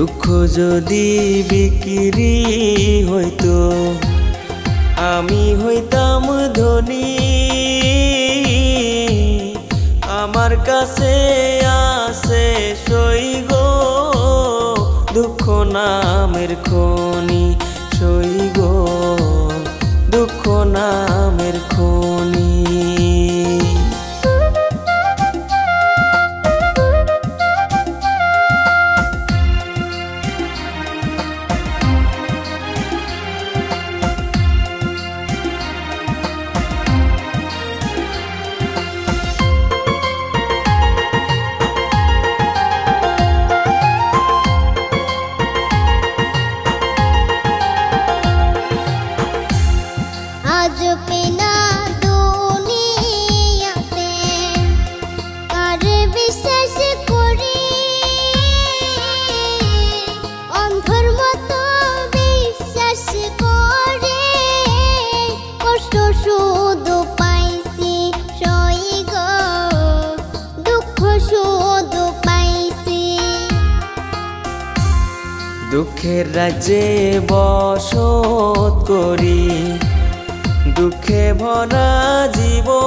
দুঃখ যদি বিক্রি হইতো আমি হইতাম ধনী। আমার কাছে আছে সই গো দুঃখ নামের খনি, সই গো দুঃখ নামের খনি। আজ পেনা দুনিয়াতে কার বিশ্বাস করি, অন্ধর মতো বিশ্বাস করে কষ্ট শুধু পাইছি সই গো দুঃখ শুধু পাইছি। দুঃখের রাজ্যে বসত করি দুঃখে ভরা জীবন,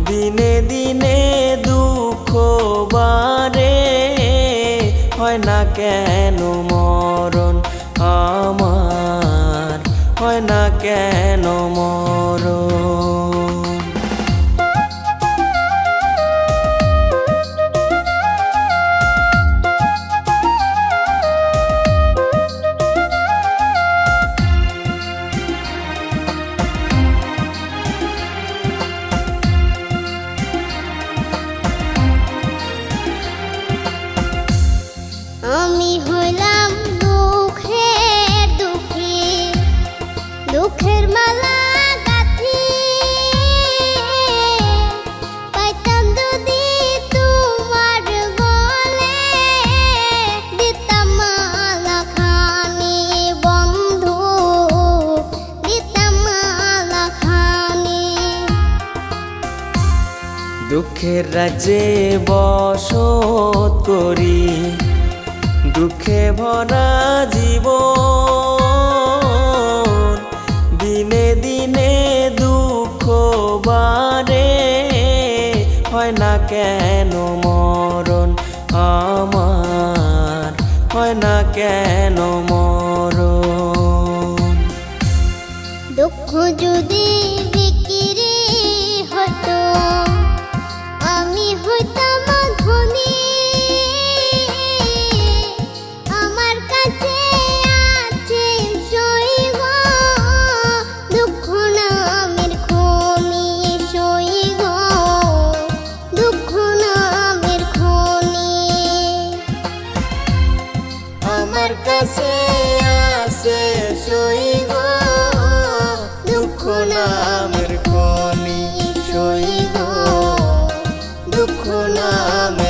দিনে দিনে দুঃখ বাড়ে হয় না কেন মরণ আমার, হয় না কেন মরণ। আমি হইলাম দুঃখের দুঃখী, দুঃখের মালা গাঁথি পাইতাম যদি তোমার গলে, দিতাম মালা খানি বন্ধু, দিতাম মালা খানি। দুঃখের রাজ্যে বসত করি দুঃখে ভরা জীবন, দিনে দিনে দুঃখ বাড়ে হয় না কেন মরণ আমার, হয় না কেন মরণ। দুঃখ যদি বিক্রি হতো আমি হইতাম ধনী। আমার কাছে আছে সই গো দুঃখ নামের খনি, সই গো দুঃখ নামের খনি। আমার কাছে আছে সই গো দুঃখ নামের খনি, সই গো দুঃখ নামের